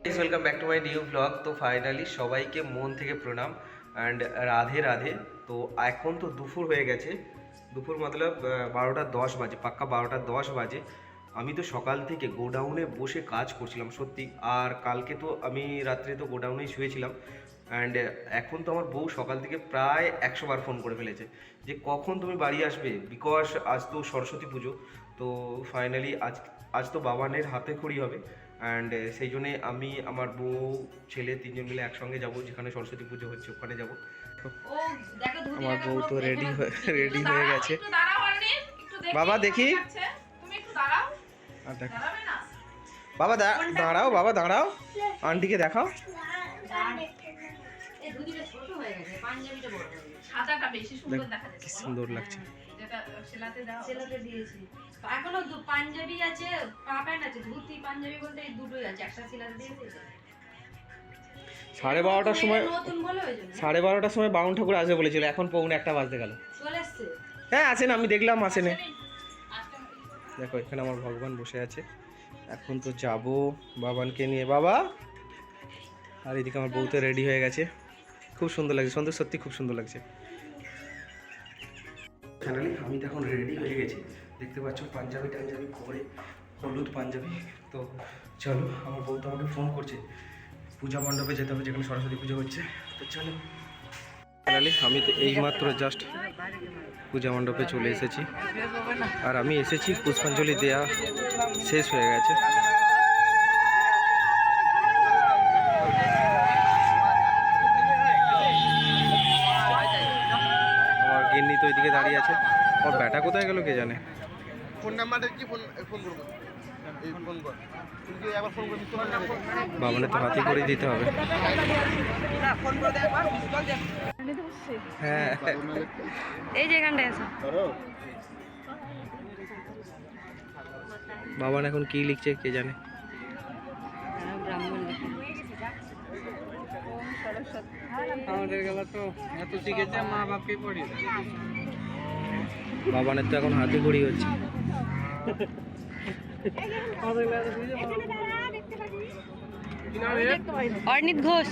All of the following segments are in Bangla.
Welcome back to my new blog. তো ফাইনালি সবাইকে মন থেকে প্রণাম অ্যান্ড রাধে রাধে। তো এখন তো দুপুর হয়ে গেছে, দুপুর মতলব 12টা 10 বাজে, পাক্কা 12টা 10 বাজে। আমি তো সকাল থেকে গোডাউনে বসে কাজ করছিলাম সত্যি। আর কালকে তো আমি রাত্রে তো গোডাউনেই শুয়েছিলাম। অ্যান্ড এখন তো আমার বউ সকাল থেকে প্রায় 100 বার ফোন করে ফেলেছে যে কখন তুমি বাড়ি আসবে, বিকজ আজ তো সরস্বতী পুজো। তো ফাইনালি আজ তো বাবানের হাতে খড়ি হবে। অ্যান্ড সেই জন্যে আমি আমার বউ ছেলে তিনজন মিলে একসঙ্গে যাব, যেখানে সরস্বতী পুজো হচ্ছে ওখানে যাব। আমার বউ তো রেডি হয়ে গেছে। বাবা দেখি, বাবা দাঁড়াও, বাবা দাঁড়াও, আন্টিকে দেখাও। কি সুন্দর লাগছে। এখনো পাঞ্জাবি আছে, পা প্যান্ট আছে, ধুতি পাঞ্জাবি বলতে এই দুটোই আছে, একটা সিলাতে দিয়েছে। 12:30টার সময়, 12:30টার সময় বাউন ঠাকুর আসবে বলেছিল, এখন 1:45 বাজতে গেল। চলে এসছে? হ্যাঁ আসেন, আমি দেখলাম আসেনে। দেখো এখানে আমার ভগবান বসে আছে। এখন তো যাব বাবানকে নিয়ে। বাবা, আর এদিকে আমার বউ তো রেডি হয়ে গেছে, খুব সুন্দর লাগছে, সুন্দর, সত্যি খুব সুন্দর লাগছে। ফাইনালি আমি তো এখন রেডি হয়ে গেছি, দেখতে পাচ্ছ পাঞ্জাবি টাঞ্জাবি পরে, হলুদ পাঞ্জাবি। তো চলো, আমার বউ তো আমাকে ফোন করছে, পূজা মণ্ডপে যেতে হবে যেখানে সরস্বতী পুজো হচ্ছে। তো চলো, ফাইনালি আমি তো এইমাত্র জাস্ট পূজা মণ্ডপে চলে এসেছি। আর আমি এসেছি, পুষ্পাঞ্জলি দেয়া শেষ হয়ে গেছে। আমার গিন্নি তো ওইদিকে দাঁড়িয়ে আছে, ওর ব্যাটা কোথায় গেল কে জানে। ফোন নাম্বারটা কি, ফোন করবো, এই ফোন কর, তুই একবার ফোন করবি, বাবানের তো হাতে করে দিতে হবে। হ্যাঁ এই যে এখানটায় আছে। বাবান এখন কি লিখছে কে জানে। আমাদের গেলা তো এত শিখেছে, মা বাপকে পড়ি। বাবানের তো এখন হাতে খড়ি হচ্ছে। অর্ণিত ঘোষ,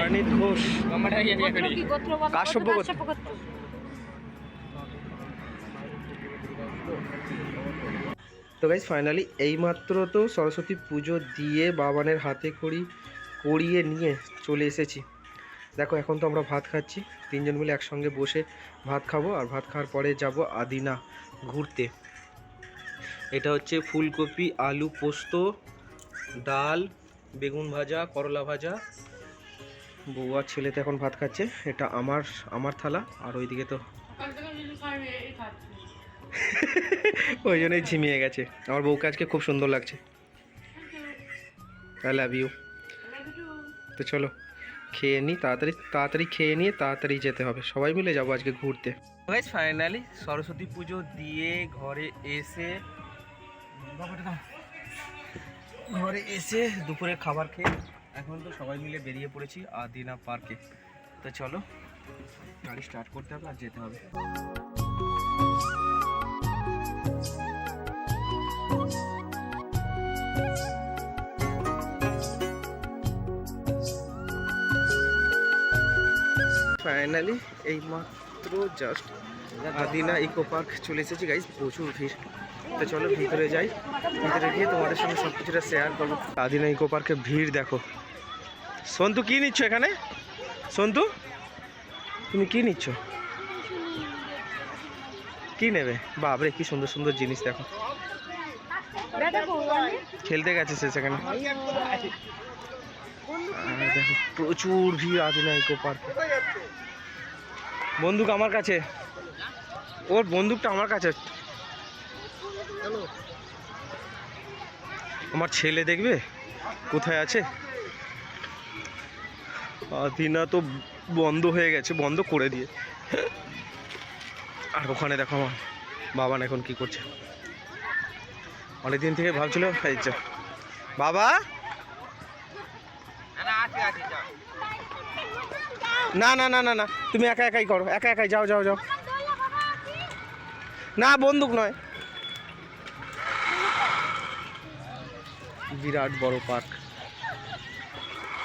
অর্ণিত ঘোষ কাশ্যপ গোত্র। তো গাইস ফাইনালি এইমাত্র তো সরস্বতী পুজো দিয়ে বাবানের হাতে খড়ি করিয়ে নিয়ে চলে এসেছি। দেখো এখন তো আমরা ভাত খাচ্ছি, তিনজন মিলে একসঙ্গে বসে ভাত খাবো। আর ভাত খাওয়ার পরে যাব আদিনা ঘুরতে। এটা হচ্ছে ফুলকপি আলু পোস্ত, ডাল, বেগুন ভাজা, করলা ভাজা। বউ আর ছেলে তো এখন ভাত খাচ্ছে। এটা আমার থালা। আর ওইদিকে তো ওই জন্যই ঝিমিয়ে গেছে। আমার বউকে আজকে খুব সুন্দর লাগছে। I love you. তো চলো খেয়ে নিই, তাড়াতাড়ি খেয়ে নিয়ে তাড়াতাড়ি যেতে হবে। সবাই মিলে যাবো আজকে ঘুরতে। ফাইনালি সরস্বতী পুজো দিয়ে ঘরে এসে দুপুরে খাবার খেয়ে এখন তো সবাই মিলে বেরিয়ে পড়েছি আদিনা পার্কে। তো চলো গাড়ি স্টার্ট করতে হবে আর যেতে হবে। ফাইনালি এইমাত্র জাস্ট আদিনা ইকো পার্ক চলে এসেছি গাইজ, প্রচুর ভিড়। তো চলো ভিতরে যাই, ভিতরে গিয়ে তোমাদের সঙ্গে সব কিছুটা শেয়ার করবো। আদিনা ইকো পার্কে ভিড় দেখো। সন্তু কি নিচ্ছ এখানে? সন্তু তুমি কি নিচ্ছ, কি নেবে? বাবরে কি সুন্দর সুন্দর জিনিস দেখো। খেলতে গেছে সে সেখানে। দেখো প্রচুর ভিড় আদিনা ইকো পার্কে। বন্দুক আমার কাছে, ওর বন্দুকটা আমার কাছে। আমার ছেলে দেখবে কোথায় আছে। আদিনা তো বন্ধ হয়ে গেছে, বন্ধ করে দিয়ে। আর ওখানে দেখো আমার বাবান এখন কি করছে। অনেকদিন থেকে ভাবছিল বাবা না না না না না, তুমি একা একাই করো, একা একাই যাও যাও যাও। না বন্দুক নয়, বিরাট বড় পার্ক,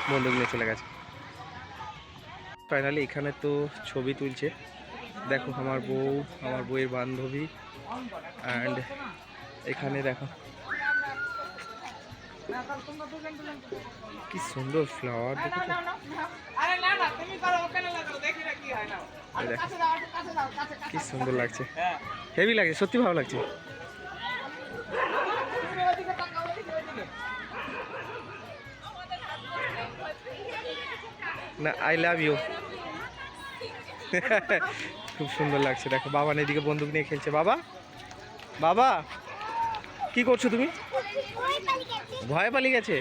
বন্দুক নিয়ে চলে গেছে। ফাইনালি এখানে তো ছবি তুলছে, দেখো আমার বউ, আমার বউয়ের বান্ধবী, অ্যান্ড এখানে দেখো কি সুন্দর ফ্লাওয়ার, কি সুন্দর লাগছে, হেভি লাগছে, সত্যি ভালো লাগছে। না, আই লাভ ইউ। খুব সুন্দর লাগছে, দেখো বাবা এদিকে বন্দুক নিয়ে খেলছে। বাবা, বাবা কি করছো তুমি? ভয় পালিয়ে গেছে,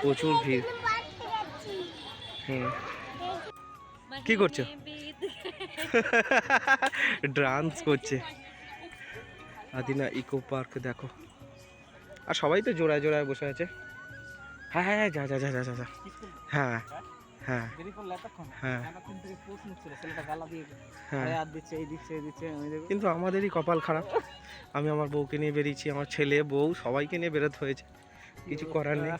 প্রচুর ভিড়। কি করছো? ডান্স করছে। আদিনা ইকো পার্ক দেখো, আর সবাই তো জোড়ায় জোড়ায় বসে আছে। হ্যাঁ হ্যাঁ, যা যা যা যা যা, হ্যাঁ হ্যাঁ হ্যাঁ হ্যাঁ। কিন্তু আমাদেরই কপাল খারাপ, আমি আমার বউকে নিয়ে বেরিয়েছি, আমার ছেলে বউ সবাইকে নিয়ে বেরোতে হয়েছে, কিছু করার নেই।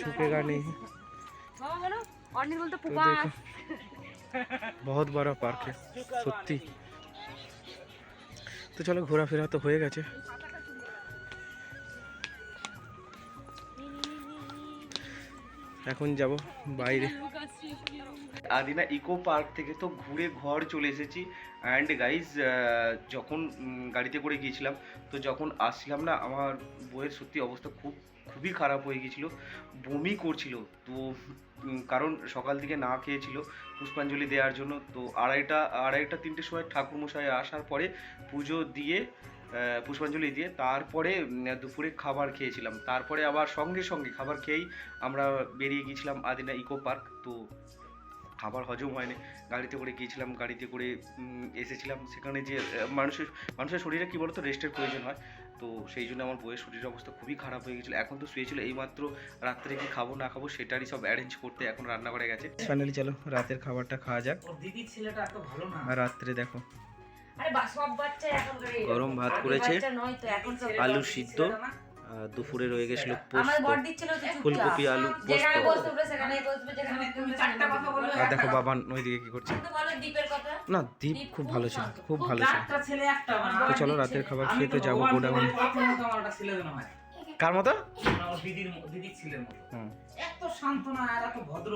ঝুঁকেগা নেই। বহুত বড় পার্ক সত্যি। তো চলো, ঘোরাফেরা তো হয়ে গেছে, এখন যাব বাইরে। আদিনা ইকো পার্ক থেকে তো ঘুরে ঘর চলে এসেছি। অ্যান্ড গাইজ, যখন গাড়িতে করে গিয়েছিলাম, তো যখন আসলাম না, আমার বউয়ের সত্যি অবস্থা খুবই খারাপ হয়ে গিয়েছিলো, বমি করছিল। তো কারণ সকাল থেকে না খেয়েছিল পুষ্পাঞ্জলি দেওয়ার জন্য। তো আড়াইটা 3টের সময় ঠাকুরমশাই আসার পরে পুজো দিয়ে, পুষ্পাঞ্জলি দিয়ে তারপরে দুপুরে খাবার খেয়েছিলাম। তারপরে আবার সঙ্গে সঙ্গে খাবার খেয়েই আমরা বেরিয়ে গিয়েছিলাম আদিনা ইকো পার্ক। তো খাবার হজম হয়নি, গাড়িতে করে গিয়েছিলাম, গাড়িতে করে এসেছিলাম। সেখানে যে মানুষের শরীরে কী বলতো, রেস্টের প্রয়োজন হয়। তো সেই জন্য আমার বউয়ের শরীরের অবস্থা খুবই খারাপ হয়ে গেছিলো। এখন তো শুয়েছিল, এইমাত্র রাত্রে কি খাবো না খাবো সেটারই সব অ্যারেঞ্জ করতে এখন রান্না করে গেছে। ফাইনালি চলো রাতের খাবারটা খাওয়া যাক। দিদির ছেলেটা এত ভালো না। আর রাত্রে দেখো সব বাচ্চা এখন গরম ভাত করেছে, আলু সিদ্ধ, দুপুরে রয়ে গেছিল পোস্ত, ফুলকপি আলু পোস্ত। আর দেখো বাবা ওইদিকে কি করছে। না, দীপ খুব ভালো ছিল, খুব ভালো ছিল। তো চলো রাতের খাবার খেয়ে তো যাবো গোডাউনে। কার মতো? দিদির ছেলের মতো। এত শান্ত না আর এত ভদ্র।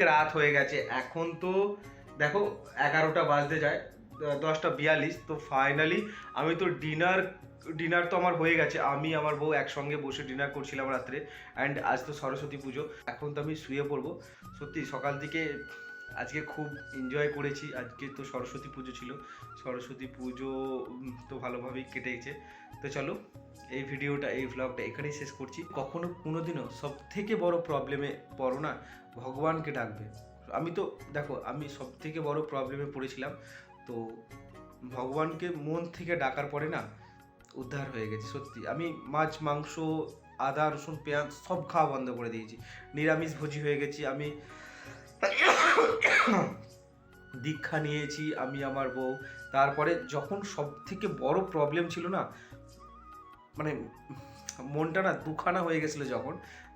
রাত হয়ে গেছে, এখন তো দেখো 11টা বাজতে যায়, 10:42। তো ফাইনালি আমি তো ডিনার তো আমার হয়ে গেছে, আমি আমার বউ একসঙ্গে বসে ডিনার করছিলাম রাত্রে। অ্যান্ড আজ তো সরস্বতী পুজো, এখন তো আমি শুয়ে পড়বো। সত্যি সকাল থেকে আজকে খুব এনজয় করেছি। আজকে তো সরস্বতী পুজো ছিল, সরস্বতী পুজো তো ভালোভাবেই কেটেছে। তো চলো এই ভ্লগটা এখানেই শেষ করছি। কখনো কোনোদিনও সব থেকে বড় প্রবলেমে পড়ো না, ভগবানকে ডাকবে। আমি তো দেখো, আমি সব থেকে বড় প্রবলেমে পড়েছিলাম, তো ভগবানকে মন থেকে ডাকার পরে না উদ্ধার হয়ে গেছে। সত্যি আমি মাছ মাংস আদা রসুন পেঁয়াজ সব খাওয়া বন্ধ করে দিয়েছি, নিরামিষ ভোজী হয়ে গেছি। আমি দীক্ষা নিয়েছি, আমি আমার বউ। তারপরে যখন সব থেকে বড় প্রবলেম ছিল না, মানে মনটা না দুখানা হয়ে গেছিলো,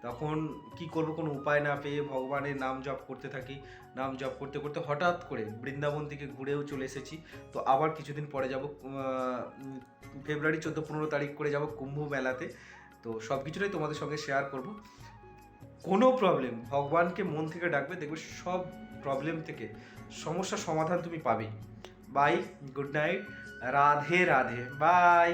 তখন কি করব কোনো উপায় না পেয়ে ভগবানের নাম জপ করতে থাকি। নাম জপ করতে করতে হঠাৎ করে বৃন্দাবন থেকে ঘুরেও চলে এসেছি। তো আবার কিছুদিন পরে যাব, ফেব্রুয়ারি 14-15 তারিখ করে যাব কুম্ভ মেলাতে। তো সব কিছুটাই তোমাদের সঙ্গে শেয়ার করব। কোনো প্রবলেম ভগবানকে মন থেকে ডাকবে, দেখবে সব প্রবলেম থেকে সমস্যার সমাধান তুমি পাবেই। Bye, good night, Radhe Radhe, by.